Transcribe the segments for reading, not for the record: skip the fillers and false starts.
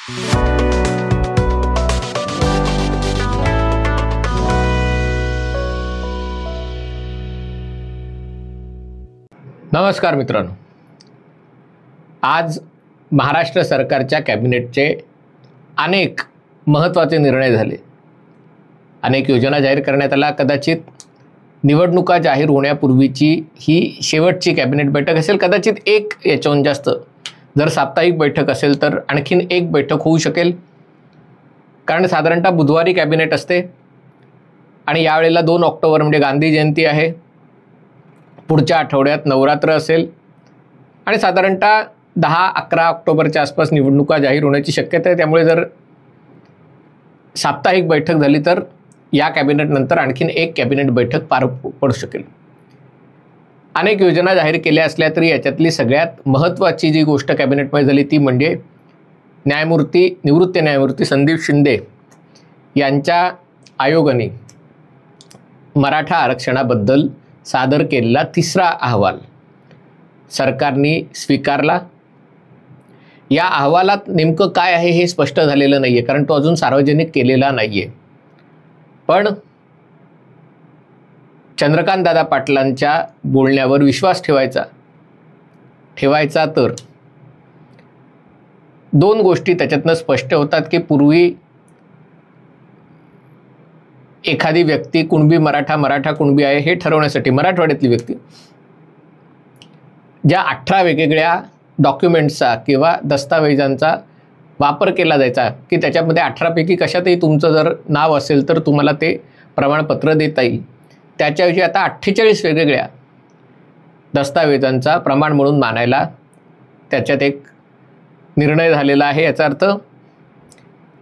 नमस्कार मित्रांनो, आज महाराष्ट्र सरकारच्या कॅबिनेटचे अनेक महत्त्वाचे निर्णय झाले. अनेक योजना जाहीर करण्यात आल्या. कदाचित निवडणुका जाहीर होण्यापूर्वीची ही शेवटची कॅबिनेट बैठक असेल. कदाचित एक याच्याहून जास्त जर साप्ताहिक बैठक असेल तर आणखीन एक बैठक होऊ शकेल, कारण साधारणतः बुधवारी कॅबिनेट असते आणि यावेळेला 2 ऑक्टोबर म्हणजे गांधी जयंती आहे. पुढच्या आठवड्यात नवरात्र असेल आणि साधारणतः 10-11 ऑक्टोबरच्या आसपास निवडणुका जाहीर होण्याची शक्यता आहे. त्यामुळे जर साप्ताहिक बैठक झाली तर या कॅबिनेटनंतर आणखीन एक कॅबिनेट बैठक पार पडू शकेल. अनेक योजना जाहीर केल्या असल्या तरी याच्यातली सगळ्यात महत्त्वाची जी गोष्ट कॅबिनेटमध्ये झाली ती म्हणजे निवृत्त न्यायमूर्ती संदीप शिंदे यांच्या आयोगाने मराठा आरक्षणाबद्दल सादर केलेला 3रा अहवाल सरकारने स्वीकारला. या अहवालात नेमकं काय आहे हे स्पष्ट झालेलं नाही आहे, कारण तो अजून सार्वजनिक केलेला नाही आहे. पण चंद्रकांत दादा पाटलांच्या बोलण्यावर विश्वास ठेवायचा तर 2 गोष्टी त्याच्यातनं स्पष्ट होतात की पूर्वी एखादी व्यक्ती कुणबी मराठा कुणबी आहे हे ठरवण्यासाठी मराठवाड्यातली व्यक्ती ज्या 18 वेगवेगळ्या डॉक्युमेंट्सचा किंवा दस्तावेजांचा वापर केला जायचा की त्याच्यामध्ये 18 पैकी कशातही तुमचं जर नाव असेल तर तुम्हाला ते प्रमाणपत्र देता येईल. त्याच्याऐवजी आता 48 वेगवेगळ्या दस्तावेजांचा प्रमाण म्हणून मानायला त्याच्यात एक निर्णय झालेला आहे. याचा अर्थ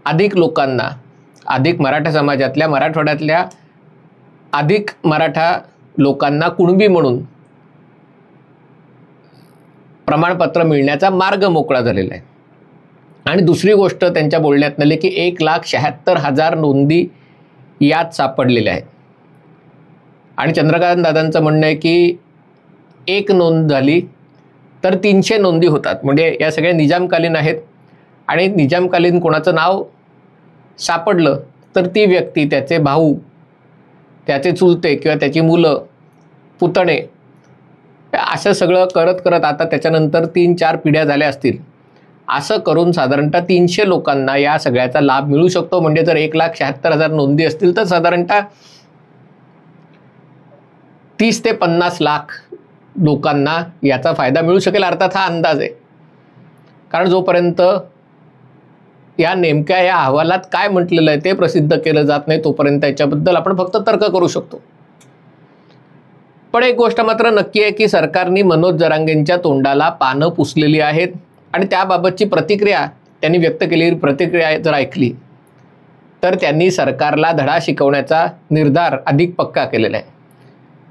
अधिक लोकांना, अधिक मराठा समाजातल्या, मराठवाड्यातल्या अधिक मराठा लोकांना कुणबी म्हणून प्रमाणपत्र मिळण्याचा मार्ग मोकळा झालेला आहे. आणि दुसरी गोष्ट त्यांच्या बोलण्यात आली की 1,76,000 नोंदी यात सापडलेल्या आहेत. आणि चंद्रकांत दादांचं म्हणणं आहे की 1 नोंद झाली तर 300 नोंदी होतात. म्हणजे या सगळ्या निजामकालीन आहेत आणि निजामकालीन कोणाचं नाव सापडलं तर ती व्यक्ती, त्याचे भाऊ, त्याचे चुलते किंवा त्याची मुलं, पुतणे, असं सगळं करत आता त्याच्यानंतर 3-4 पिढ्या झाल्या असतील. असं करून साधारणतः 300 लोकांना या सगळ्याचा लाभ मिळू शकतो. म्हणजे जर 1,76,000 नोंदी असतील तर साधारणतः 30 ते 50 लाख लोकांना याचा फायदा मिळू शकेल. अर्थात हा अंदाज आहे, कारण जोपर्यंत या नेमक्या या अहवालात काय म्हटलेलं आहे ते प्रसिद्ध केलं जात नाही तोपर्यंत याच्याबद्दल आपण फक्त तर्क करू शकतो. पण एक गोष्ट मात्र नक्की आहे की सरकारने मनोज जरांगेंच्या तोंडाला पानं पुसलेली आहेत आणि त्याबाबतची प्रतिक्रिया त्यांनी व्यक्त केलेली प्रतिक्रिया जर ऐकली तर त्यांनी सरकारला धडा शिकवण्याचा निर्धार अधिक पक्का केलेला आहे.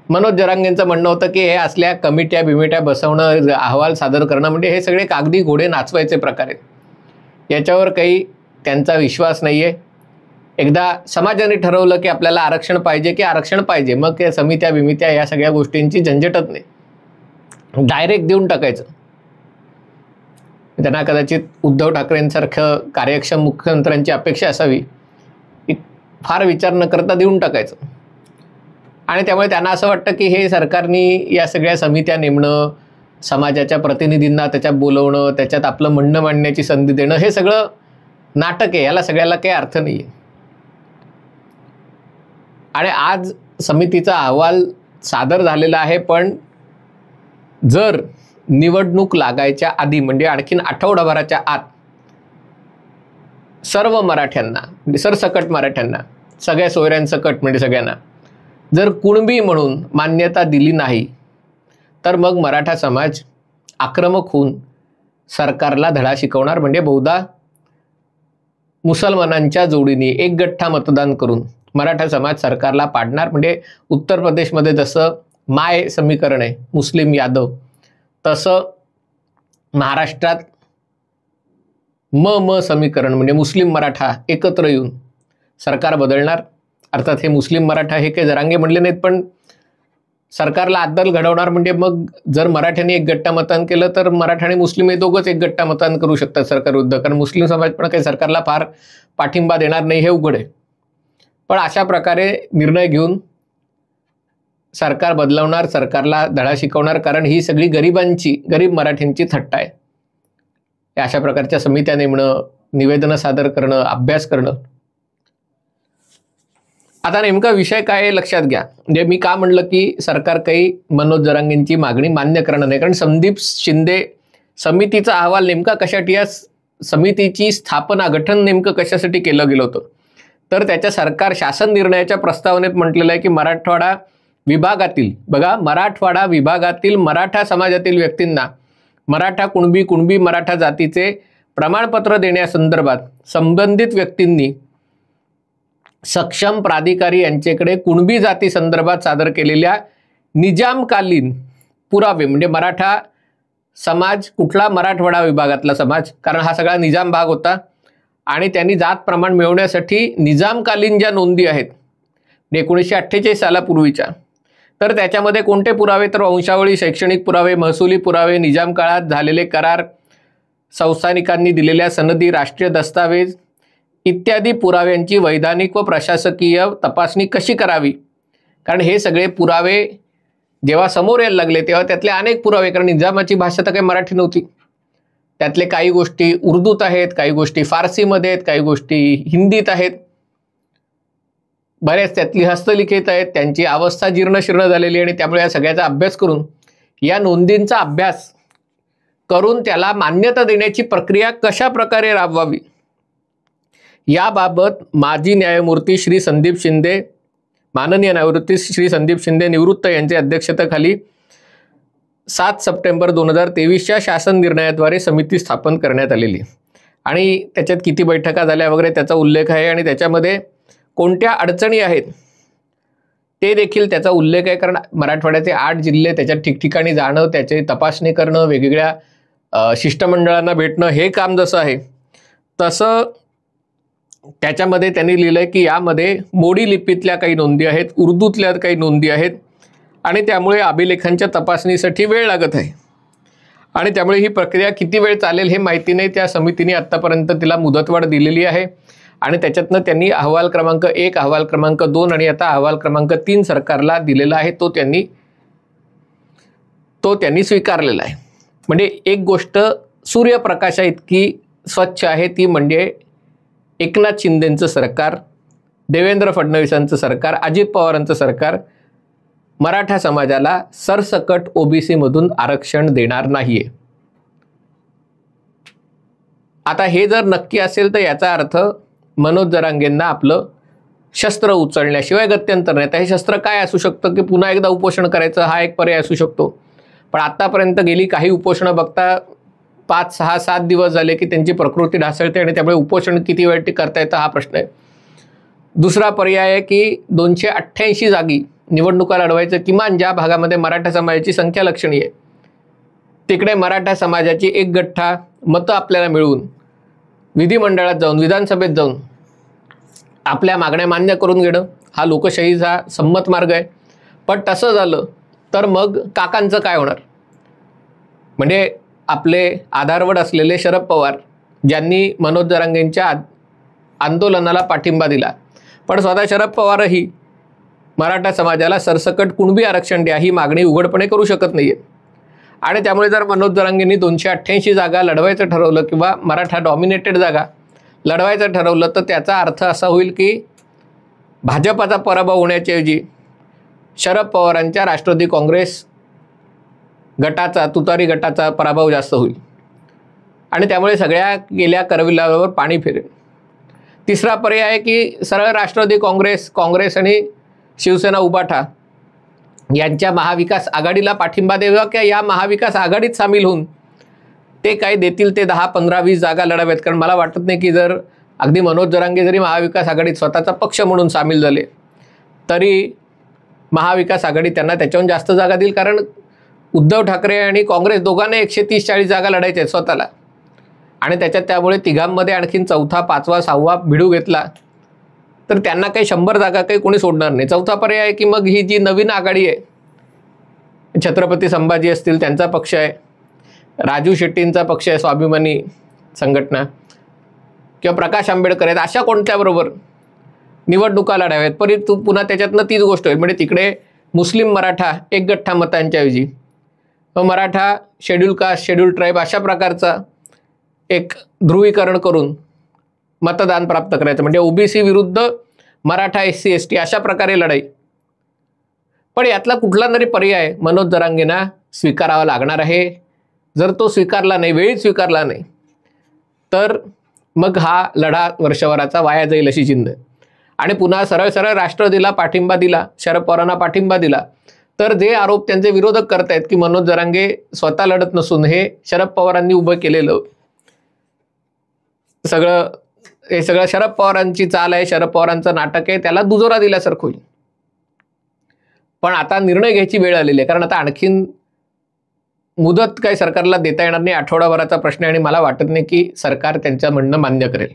मनोज जरांगेंचं म्हणणं होतं की हे असल्या कमिट्या बसवणं, अहवाल सादर करणं म्हणजे हे सगळे कागदी घोडे नाचवायचे प्रकार आहेत. याच्यावर काही त्यांचा विश्वास नाही आहे. एकदा समाजाने ठरवलं की आपल्याला आरक्षण पाहिजे, मग या समित्या या सगळ्या गोष्टींची झंझटच नाही, डायरेक्ट देऊन टाकायचं. त्यांना कदाचित उद्धव ठाकरेंसारखं कार्यक्षम मुख्यमंत्र्यांची अपेक्षा असावी की फार विचार न करता देऊन टाकायचं. आणि त्यामुळे त्यांना असं वाटतं की हे सरकारने या सगळ्या समित्या नेमणं, समाजाच्या प्रतिनिधींना त्याच्यात बोलवणं, त्याच्यात आपलं म्हणणं मांडण्याची संधी देणं, हे सगळं नाटक आहे. याला सगळ्याला काही अर्थ नाही आहे. आणि आज समितीचा अहवाल सादर झालेला आहे. पण जर निवडणूक लागायच्या आधी म्हणजे आणखीन आठवडाभराच्या आत सर्व मराठ्यांना, म्हणजे सरसकट मराठ्यांना, सगळ्या सोयऱ्यांसकट म्हणजे सगळ्यांना जर कुणबी म्हणून मान्यता दिली नाही तर मग मराठा समाज आक्रमक होऊन सरकारला धडा शिकवणार. म्हणजे बहुधा मुसलमानांच्या जोडीने एक गठ्ठा मतदान करून मराठा समाज सरकारला पाडणार. म्हणजे उत्तर प्रदेशमध्ये जसं माय समीकरण आहे मुस्लिम यादव, तसं महाराष्ट्रात म समीकरण म्हणजे मुस्लिम मराठा एकत्र येऊन सरकार बदलणार. अर्थात हे मुस्लिम मराठा हे काही जरांगे म्हणले नाहीत, पण सरकारला अद्दल घडवणार म्हणजे मग जर मराठ्यांनी एक गट्टा मतदान केलं तर मराठा आणि मुस्लिम हे दोघंच एक गट्टा मतदान करू शकतात सरकारविरुद्ध, कारण मुस्लिम समाज पण काही सरकारला फार पाठिंबा देणार नाही हे उघड आहे. पण अशा प्रकारे निर्णय घेऊन सरकार बदलवणार, सरकारला धडा शिकवणार, कारण ही सगळी गरीब मराठ्यांची थट्टा आहे. अशा प्रकारच्या समित्या नेमणं, निवेदनं सादर करणं, अभ्यास करणं. आता नेमका विषय काय आहे लक्षात घ्या. म्हणजे मी का म्हणलं की सरकार काही मनोज जरांगेंची मागणी मान्य करणार नाही, कारण संदीप शिंदे समितीचा अहवाल नेमका कशासाठी, या समितीची स्थापना, गठन नेमकं कशासाठी केलं गेलं होतं, तर त्याच्या सरकार शासन निर्णयाच्या प्रस्तावनेत म्हटलेलं आहे की मराठवाडा विभागातील मराठा समाजातील व्यक्तींना मराठा कुणबी मराठा जातीचे प्रमाणपत्र देण्यासंदर्भात संबंधित व्यक्तींनी सक्षम प्राधिकारी यांच्याकडे कुणबी जाती संदर्भात सादर केलेल्या निजामकालीन पुरावे, म्हणजे मराठा समाज कुठला, मराठवाडा विभागातला समाज, कारण हा सगळा निजाम भाग होता आणि त्यांनी जात प्रमाण मिळवण्यासाठी निजामकालीन ज्या नोंदी आहेत 1948 सालापूर्वीच्या, तर त्याच्यामध्ये कोणते पुरावे, तर वंशावळी, शैक्षणिक पुरावे, महसुली पुरावे, निजाम काळात झालेले करार, संस्थानिकांनी दिलेल्या सनदी, राष्ट्रीय दस्तावेज इत्यादी पुराव्यांची वैधानिक व प्रशासकीय तपासणी कशी करावी. कारण हे सगळे पुरावे जेव्हा समोर यायला लागले तेव्हा त्यातले अनेक पुरावे, कारण निजामाची भाषा तर काही मराठी नव्हती, त्यातले काही गोष्टी उर्दूत आहेत, काही गोष्टी फारसीमध्ये आहेत, काही गोष्टी हिंदीत आहेत, बऱ्याच त्यातली हस्तलिखित आहेत, त्यांची अवस्था जीर्णशीर्ण झालेली, आणि त्यामुळे या सगळ्याचा अभ्यास करून, या नोंदींचा अभ्यास करून त्याला मान्यता देण्याची प्रक्रिया कशा प्रकारे राबवावी याबाबत माजी न्यायमूर्ती श्री संदीप शिंदे, माननीय न्यायमूर्ती श्री संदीप शिंदे निवृत्त यांच्या अध्यक्षतेखाली 7 सप्टेंबर 2023च्या शासन निर्णयाद्वारे समिती स्थापन करण्यात आलेली, आणि त्याच्यात किती बैठका झाल्या वगैरे त्याचा उल्लेख आहे, आणि त्याच्यामध्ये कोणत्या अडचणी आहेत ते देखील त्याचा उल्लेख आहे. कारण मराठवाड्याचे 8 जिल्हे, त्याच्यात ठिकठिकाणी जाणं, त्याची तपासणी करणं, वेगवेगळ्या शिष्टमंडळांना भेटणं, हे काम जसं आहे तसं त्याच्यामध्ये त्यांनी लिहिलं आहे की यामध्ये मोडी लिपीतल्या काही नोंदी आहेत, उर्दूतल्या काही नोंदी आहेत, आणि त्यामुळे अभिलेखांच्या तपासणीसाठी वेळ लागत आहे, आणि त्यामुळे ही प्रक्रिया किती वेळ चालेल हे माहिती नाही. त्या समितीने आत्तापर्यंत तिला मुदतवाढ दिलेली आहे, आणि त्याच्यातनं त्यांनी अहवाल क्रमांक 1, अहवाल क्रमांक 2 आणि आता अहवाल क्रमांक 3 सरकारला दिलेला आहे, तो त्यांनी स्वीकारलेला आहे. म्हणजे एक गोष्ट सूर्यप्रकाशा इतकी स्वच्छ आहे, ती म्हणजे एकनाथ शिंदेंचं सरकार, देवेंद्र फडणवीसांचं सरकार, अजित पवारांचं सरकार मराठा समाजाला सरसकट ओबीसी मधून आरक्षण देणार नाहीये. आता हे जर नक्की असेल तर याचा अर्थ मनोज जरांगेंना आपलं शस्त्र उचलण्याशिवाय गत्यंतर नाही. आता हे शस्त्र काय असू शकतं की पुन्हा एकदा उपोषण करायचं, हा एक पर्याय असू शकतो, पण आतापर्यंत गेली काही उपोषणं बघता 5, 6, 7 दिवस झाले की त्यांची प्रकृती ढासळते, आणि त्यामुळे उपोषण किती वेळ करता येतं हा प्रश्न आहे. दुसरा पर्याय आहे की 288 जागी निवडणुका लढवायचं, किमान ज्या भागामध्ये मराठा समाजाची संख्या लक्षणीय आहे तिकडे मराठा समाजाची एक गठ्ठा मतं आपल्याला मिळवून विधिमंडळात जाऊन, विधानसभेत जाऊन आपल्या मागण्या मान्य करून घेणं, हा लोकशाहीचा संमत मार्ग आहे. पण तसं झालं तर मग काकांचं काय होणार. म्हणजे आपले आधारवड असलेले शरद पवार, ज्यांनी मनोज जरांगेंच्या आंदोलनाला पाठिंबा दिला, पण स्वतः शरद पवारही मराठा समाजाला सरसकट कुणबी आरक्षण द्या ही मागणी उघडपणे करू शकत नाहीये. आणि त्यामुळे जर मनोज जरांगेंनी 288 जागा लढवायचं ठरवलं किंवा मराठा डॉमिनेटेड जागा लढवायचं ठरवलं, तर त्याचा अर्थ असा होईल की भाजपाचा पराभव होण्याच्याऐवजी शरद पवारांच्या राष्ट्रवादी काँग्रेस गटाचा, तुतारी गटाचा पराभव जास्त होईल, आणि त्यामुळे सगळ्या गेल्या करविलावर पाणी फिरेल. तिसरा पर्याय आहे की सरळ राष्ट्रवादी काँग्रेस आणि शिवसेना उबाठा यांच्या महाविकास आघाडीला पाठिंबा द्यावा, किंवा या महाविकास आघाडीत सामील होऊन ते काय देतील ते 10, 15, 20 जागा लढाव्यात. कारण मला वाटत नाही की जर अगदी मनोज जरांगे जरी महाविकास आघाडीत स्वतःचा पक्ष म्हणून सामील झाले तरी महाविकास आघाडी त्यांना त्याच्याहून जास्त जागा देईल, कारण उद्धव ठाकरे आणि काँग्रेस दोघांना 130-40 जागा लढायच्या आहेत स्वतःला, आणि त्यामुळे तिघांमध्ये आणखीन 4था, 5वा, 6वा भिडू घेतला तर त्यांना काही 100 जागा काही कोणी सोडणार नाही. चौथा पर्याय आहे की मग ही जी नवीन आघाडी आहे छत्रपती संभाजी असतील त्यांचा पक्ष आहे, राजू शेट्टींचा पक्ष आहे स्वाभिमानी संघटना, किंवा प्रकाश आंबेडकर आहेत, अशा कोणत्याबरोबर निवडणुका लढाव्यात. परंतु पुन्हा त्याच्यातनं तीच गोष्ट होईल, म्हणजे तिकडे मुस्लिम मराठा एक गठ्ठा मतांच्या ऐवजी Maratha schedule caste schedule tribe अशा प्रकारचा एक ध्रुवीकरण करून मतदान प्राप्त करायचं, म्हणजे ओबीसी विरुद्ध मराठा SC ST अशा प्रकारे लढाई. पण यातला कुठला तरी पर्याय मनोज जरांगेंना स्वीकारावा लागणार आहे. जर तो स्वीकारला नाही, वेळीच स्वीकारला नाही, तर मग हा लढा वर्षभराचा वाया जाईल अशी चिंता. आणि पुन्हा सरळ सरळ राष्ट्रवादीला पाठिंबा दिला, शरद पवारांना पाठिंबा दिला, तर जे आरोप त्यांचे विरोधक करतायत की मनोज जरांगे स्वतः लढत नसून हे शरद पवारांनी उभं केलेलं हे सगळं शरद पवारांची चाल आहे, शरद पवारांचं नाटक आहे, त्याला दुजोरा दिल्यासारखं होईल. पण आता निर्णय घ्यायची वेळ आलेली आहे, कारण आता आणखीन मुदत काही सरकारला देता येणार नाही, आठवडाभराचा प्रश्न आहे. आणि मला वाटत नाही की सरकार त्यांचं म्हणणं मान्य करेल.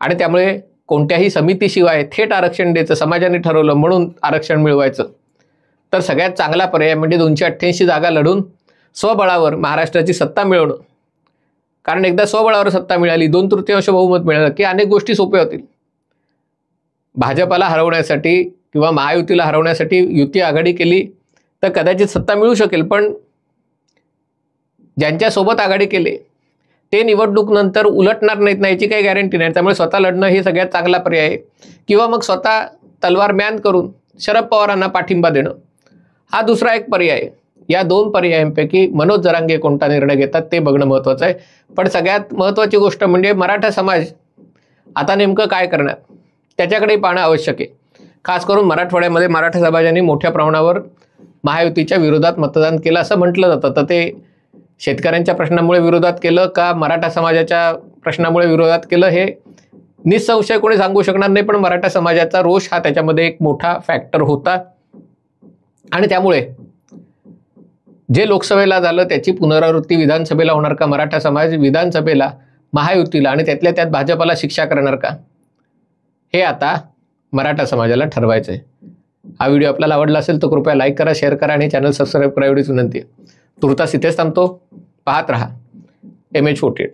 आणि त्यामुळे कोणत्याही समितीशिवाय थेट आरक्षण द्यायचं, समाजाने ठरवलं म्हणून आरक्षण मिळवायचं, तर सगळ्यात चांगला पर्याय म्हणजे 288 जागा लढून स्वबळावर महाराष्ट्राची सत्ता मिळवणं. कारण एकदा स्वबळावर सत्ता मिळाली, 2/3 बहुमत मिळालं की अनेक गोष्टी सोप्या होतील. भाजपाला हरवण्यासाठी किंवा महायुतीला हरवण्यासाठी युती आघाडी केली तर कदाचित सत्ता मिळू शकेल, पण ज्यांच्यासोबत आघाडी केली ते निवडणूक नंतर उलटणार नाहीत ना, याची काही गॅरंटी नाही. त्यामुळे स्वतः लढणं हे सगळ्यात चांगला पर्याय आहे. किंवा मग स्वतः तलवार म्यान करून शरद पवारांना पाठिंबा देणं हा दुसरा एक पर्याय आहे. या 2 पर्यायांपैकी मनोज जरांगे कोणता निर्णय घेतात ते बघणं महत्त्वाचं आहे. पण सगळ्यात महत्त्वाची गोष्ट म्हणजे मराठा समाज आता नेमकं काय करणार त्याच्याकडे पाहणं आवश्यक आहे. खास करून मराठवाड्यामध्ये मराठा समाजाने मोठ्या प्रमाणावर महायुतीच्या विरोधात मतदान केलं असं म्हटलं जातं. तर ते शेतकऱ्यांच्या प्रश्नामुळे विरोधात केलं का मराठा समाजाच्या प्रश्नामुळे विरोधात केलं हे निसंशय कोणी सांगू शकणार नाही. पण मराठा समाजाचा रोष हा त्याच्यामध्ये एक मोठा फॅक्टर होता. आणि त्यामुळे जे लोकसभेला झालं त्याची पुनरावृत्ती विधानसभेला होणार का? मराठा समाज विधानसभेला महायुतीला आणि त्यातल्या त्यात भाजपाला शिक्षा करणार का? हे आता मराठा समाजाला ठरवायचं आहे. हा व्हिडिओ आपल्याला आवडला असेल तर कृपया लाईक करा, शेअर करा आणि चॅनल सबस्क्राईब करा एवढीच विनंती आहे. तुर्तास इथेच थांबतो. पाहत रहा MH48.